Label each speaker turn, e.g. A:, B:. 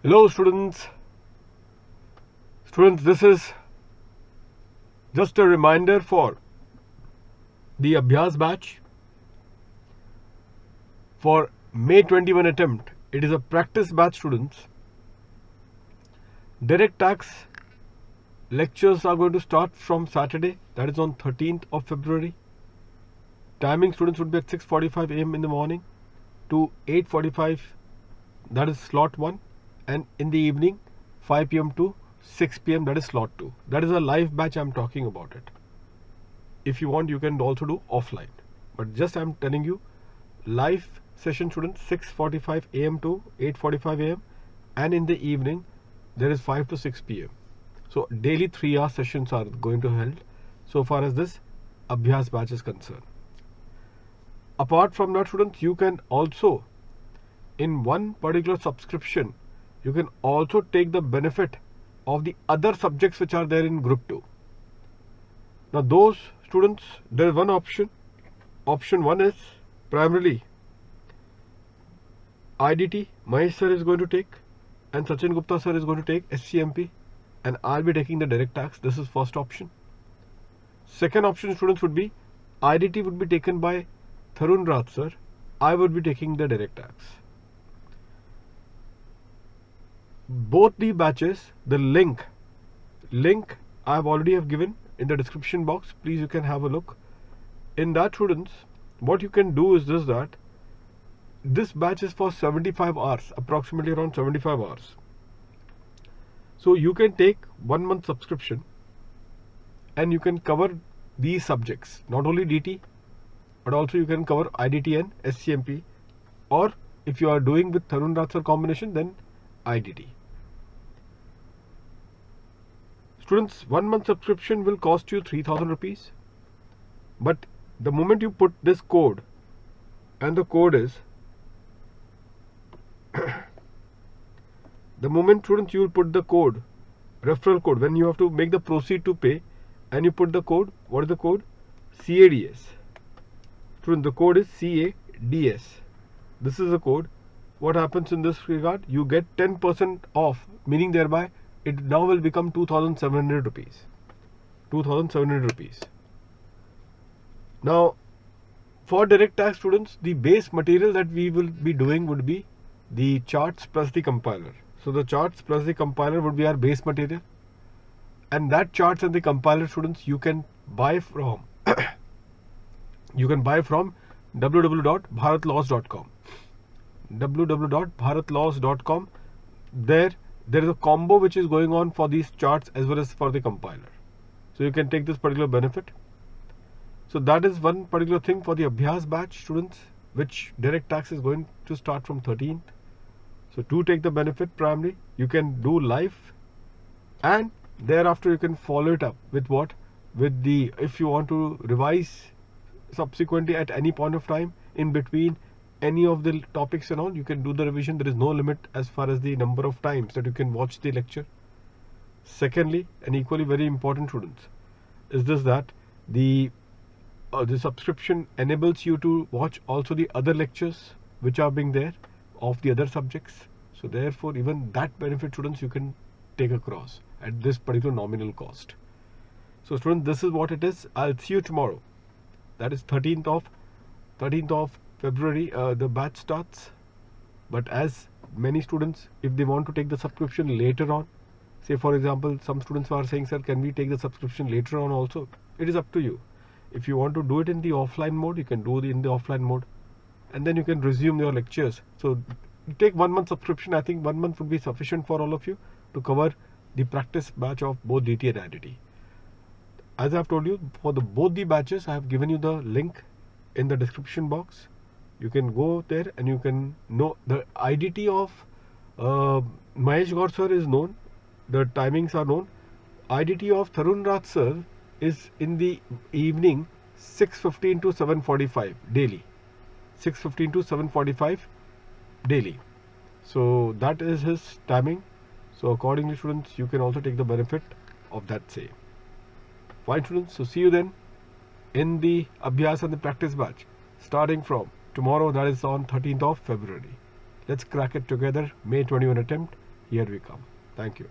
A: Hello students. Students, this is just a reminder for the Abhyas batch for May 21 attempt. It is a practice batch, students. Direct tax lectures are going to start from Saturday, that is on 13th of February. Timing, students, would be at 6:45 am in the morning to 8:45, that is slot 1, and in the evening 5 pm to 6 pm, that is slot 2. That is a live batch. I am talking about it. If you want, you can also do offline, but just I am telling you, live session, students, 6:45 am to 8:45 am, and in the evening there is 5 to 6 pm. So daily 3-hour sessions are going to held so far as this Abhyas batch is concerned. Apart from that, students, you can also, in one particular subscription, you can also take the benefit of the other subjects which are there in group 2. Now those students, there is one option. Option 1 is primarily IDT, Mahesh sir is going to take, and Sachin Gupta sir is going to take SCMP, and I'll be taking the direct tax. This is first option. Second option, students, would be IDT would be taken by Tharun Raj sir. I would be taking the direct tax. Both the batches, the link I have already given in the description box. Please, you can have a look. In that, students, what you can do is this, that this batch is for 75 hours, approximately around 75 hours. So you can take 1 month subscription and you can cover these subjects, not only DT, but also you can cover IDT and SCMP, or if you are doing with Tharun Raj sir combination, then IDT. Students, 1 month subscription will cost you 3,000 rupees, but the moment you put this code, and the code is the moment, students, you will put the code, referral code, when you have to make the proceed to pay, and you put the code. What is the code? CADS. Students, the code is CADS. This is the code. What happens in this regard? You get 10% off, meaning thereby it now will become 2,700 rupees. 2,700 rupees. Now, for direct tax, students, the base material that we will be doing would be the charts plus the compiler. So the charts plus the compiler would be our base material, and that charts and the compiler, students, you can buy from www.bharatlaws.com. www.bharatlaws.com. There is a combo which is going on for these charts as well as for the compiler. So you can take this particular benefit. So that is one particular thing for the Abhyas batch, students, which direct tax is going to start from 13th. So to take the benefit, primarily you can do live, and thereafter you can follow it up with what? With the, if you want to revise subsequently at any point of time in between any of the topics and all, you can do the revision. There is no limit as far as the number of times that you can watch the lecture. Secondly, and equally very important, students, is this, that the subscription enables you to watch also the other lectures which are being there of the other subjects. So therefore, even that benefit, students, you can take across at this particular nominal cost. So students, this is what it is. I'll see you tomorrow. That is 13th of February. The batch starts. But as many students, if they want to take the subscription later on, say for example, some students are saying, sir, can we take the subscription later on also? It is up to you. If you want to do it in the offline mode, you can do it in the offline mode, and then you can resume your lectures. So you take 1 month subscription. I think 1 month would be sufficient for all of you to cover the practice batch of both DT and IDT. As I have told you, for both the batches, I have given you the link in the description box. You can go there and you can know the IDT of Mahesh Gaur sir is known. The timings are known. IDT of Tharun Raj sir is in the evening 6:15 to 7:45 daily. 6:15 to 7:45 daily. So that is his timing. So accordingly, students, you can also take the benefit of that same. Fine, students. So see you then in the Abhyas and the practice batch starting from tomorrow, that is on 13th of February. Let's crack it together. May 21 attempt. here we come. Thank you.